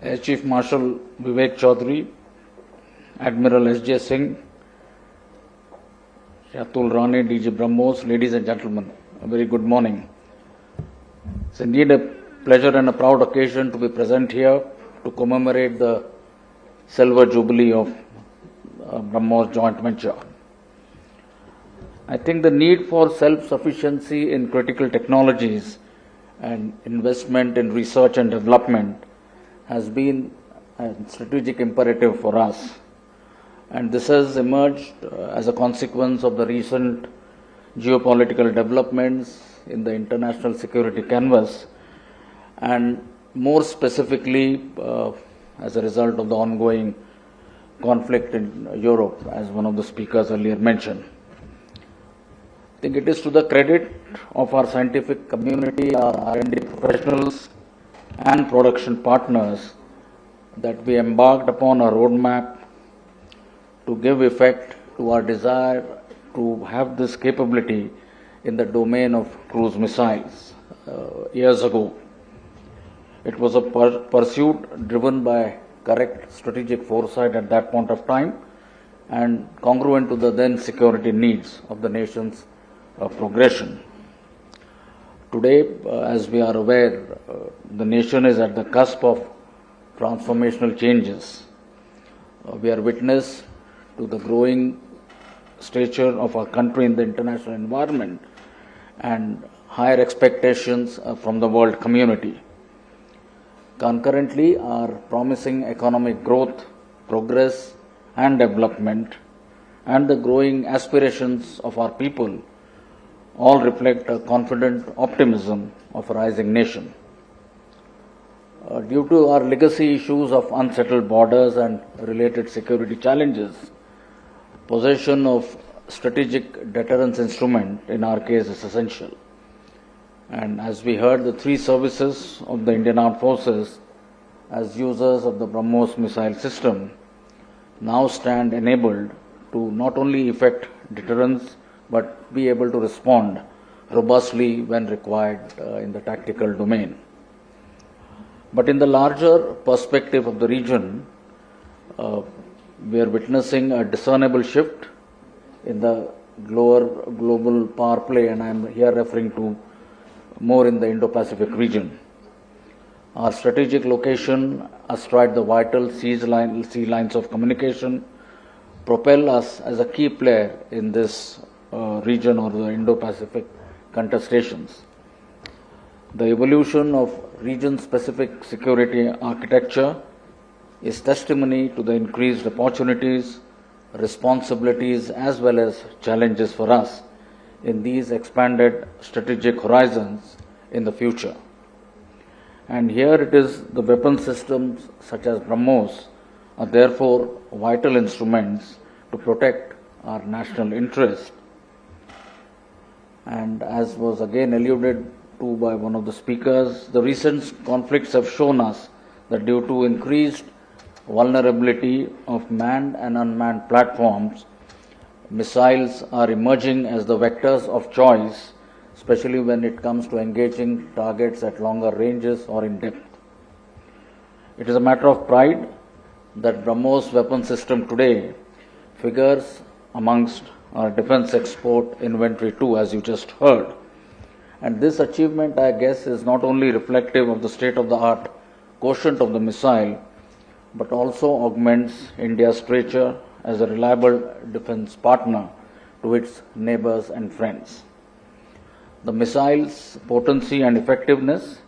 Air Chief Marshal Vivek Chaudhary, Admiral S.J. Singh, Shatul Rane, DG BrahMos, ladies and gentlemen, a very good morning. It's indeed a pleasure and a proud occasion to be present here to commemorate the silver jubilee of BrahMos joint venture. I think the need for self-sufficiency in critical technologies and investment in research and development has been a strategic imperative for us. And this has emerged as a consequence of the recent geopolitical developments in the international security canvas, and more specifically as a result of the ongoing conflict in Europe, as one of the speakers earlier mentioned. I think it is to the credit of our scientific community, our R&D professionals and production partners that we embarked upon a roadmap to give effect to our desire to have this capability in the domain of cruise missiles years ago. It was a pursuit driven by correct strategic foresight at that point of time and congruent to the then security needs of the nation's progression. Today, as we are aware, the nation is at the cusp of transformational changes. We are witness to the growing stature of our country in the international environment and higher expectations from the world community. Concurrently, our promising economic growth, progress and development and the growing aspirations of our people all reflect a confident optimism of a rising nation. Due to our legacy issues of unsettled borders and related security challenges, possession of strategic deterrence instrument in our case is essential. And as we heard, the three services of the Indian Armed Forces as users of the BrahMos missile system now stand enabled to not only effect deterrence but be able to respond robustly when required in the tactical domain. But in the larger perspective of the region, we are witnessing a discernible shift in the global power play, and I am here referring to more in the Indo-Pacific region. Our strategic location astride the vital sea lines of communication propel us as a key player in this region or the Indo-Pacific contestations. The evolution of region-specific security architecture is testimony to the increased opportunities, responsibilities as well as challenges for us in these expanded strategic horizons in the future. And here it is the weapon systems such as BrahMos are therefore vital instruments to protect our national interest. And as was again alluded to by one of the speakers, the recent conflicts have shown us that due to increased vulnerability of manned and unmanned platforms, missiles are emerging as the vectors of choice, especially when it comes to engaging targets at longer ranges or in depth. It is a matter of pride that BrahMos weapon system today figures amongst our defense export inventory too, as you just heard. And this achievement, I guess, is not only reflective of the state-of-the-art quotient of the missile, but also augments India's stature as a reliable defense partner to its neighbors and friends. The missile's potency and effectiveness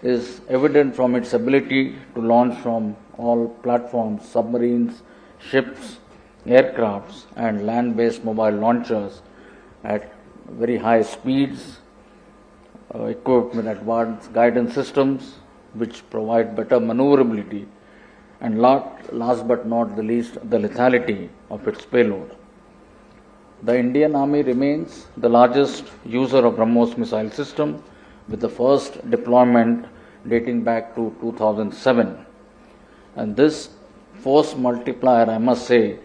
is evident from its ability to launch from all platforms, submarines, ships, aircrafts and land-based mobile launchers at very high speeds, equipped with advanced guidance systems which provide better maneuverability and last but not the least, the lethality of its payload. The Indian Army remains the largest user of BrahMos missile system, with the first deployment dating back to 2007. And this force multiplier, I must say,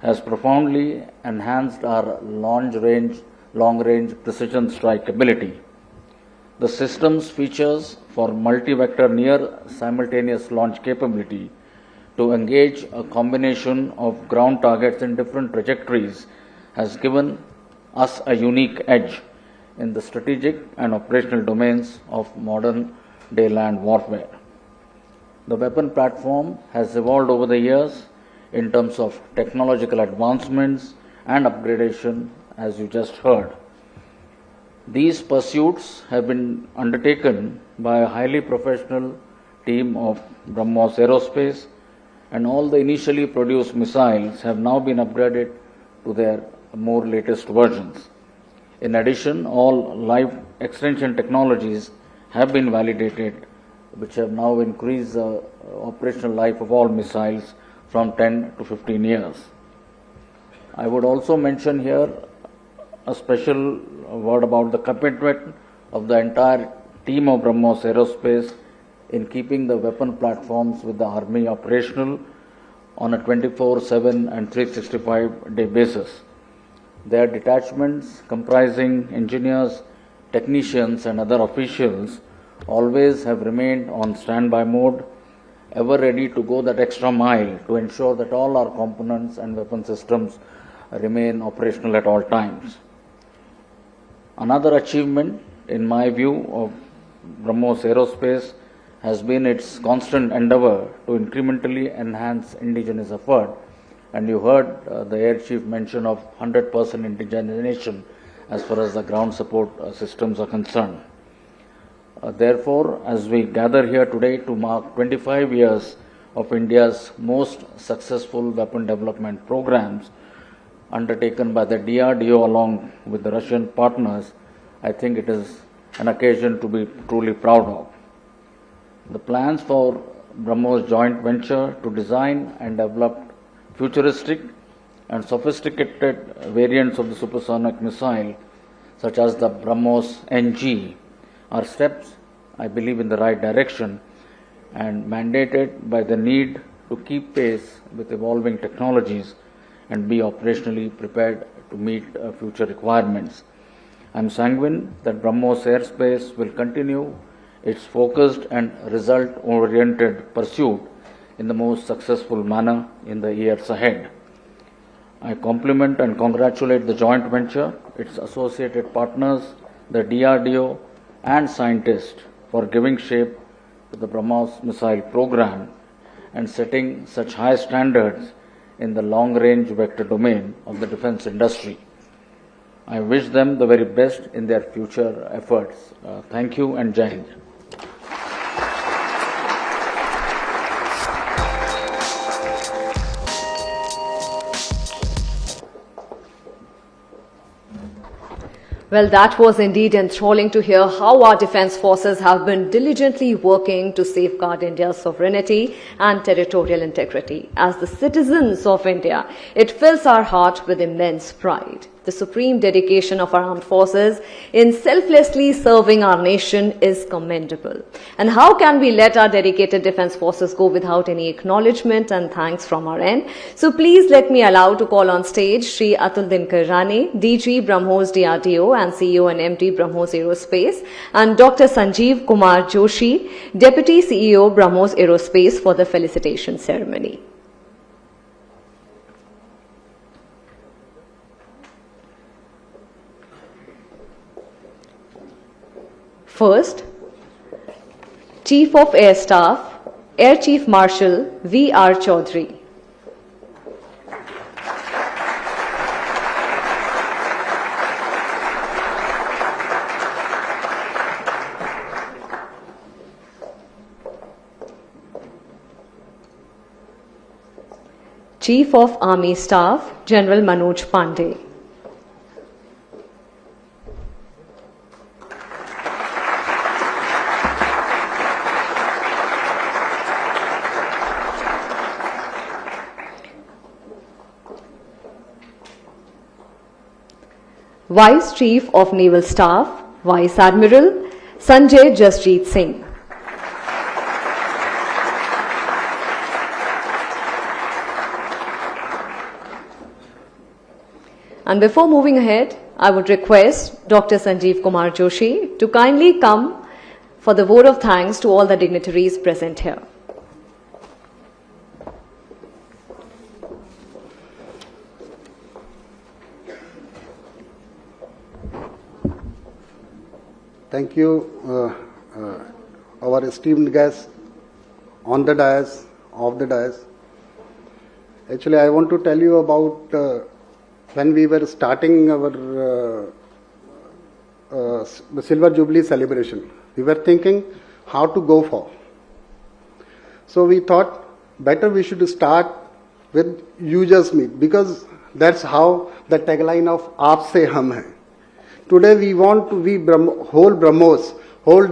has profoundly enhanced our long-range precision strike ability. The system's features for multi-vector near simultaneous launch capability to engage a combination of ground targets in different trajectories has given us a unique edge in the strategic and operational domains of modern day land warfare. The weapon platform has evolved over the years in terms of technological advancements and upgradation, as you just heard. These pursuits have been undertaken by a highly professional team of BrahMos Aerospace, and all the initially produced missiles have now been upgraded to their more latest versions. In addition, all life extension technologies have been validated, which have now increased the operational life of all missiles from 10 to 15 years. I would also mention here a special word about the commitment of the entire team of BrahMos Aerospace in keeping the weapon platforms with the Army operational on a 24/7 and 365-day basis. Their detachments, comprising engineers, technicians, and other officials, always have remained on standby mode, ever ready to go that extra mile to ensure that all our components and weapon systems remain operational at all times. Another achievement, in my view, of BrahMos Aerospace has been its constant endeavor to incrementally enhance indigenous effort. And you heard the Air Chief mention of 100% indigenization as far as the ground support systems are concerned. Therefore, as we gather here today to mark 25 years of India's most successful weapon development programs undertaken by the DRDO along with the Russian partners, I think it is an occasion to be truly proud of. The plans for BrahMos joint venture to design and develop futuristic and sophisticated variants of the supersonic missile, such as the BrahMos NG, are steps, I believe, in the right direction and mandated by the need to keep pace with evolving technologies and be operationally prepared to meet future requirements. I am sanguine that BrahMos Airspace will continue its focused and result-oriented pursuit in the most successful manner in the years ahead. I compliment and congratulate the joint venture, its associated partners, the DRDO, and scientists for giving shape to the BrahMos missile program and setting such high standards in the long-range vector domain of the defense industry. I wish them the very best in their future efforts. Thank you and Jai Hind. Well, that was indeed enthralling to hear how our defense forces have been diligently working to safeguard India's sovereignty and territorial integrity. As the citizens of India, it fills our heart with immense pride. The supreme dedication of our armed forces in selflessly serving our nation is commendable. And how can we let our dedicated defense forces go without any acknowledgement and thanks from our end? So please let me allow to call on stage Shri Atul Dinkar Rane, DG BrahMos DRDO and CEO and MD BrahMos Aerospace, and Dr. Sanjeev Kumar Joshi, Deputy CEO BrahMos Aerospace, for the felicitation ceremony. First, Chief of Air Staff, Air Chief Marshal V.R. Chaudhary. Chief of Army Staff, General Manoj Pande. Vice Chief of Naval Staff, Vice Admiral Sanjay Jasjeet Singh. And before moving ahead, I would request Dr. Sanjeev Kumar Joshi to to kindly come for the vote of thanks to all the dignitaries present here. Thank you, our esteemed guests on the dais, off the dais. Actually, I want to tell you about when we were starting our Silver Jubilee celebration. We were thinking how to go for. So we thought better we should start with You Just Meet, because that's how the tagline of Aap Se Hum hai. Today we want to be whole BrahMos, whole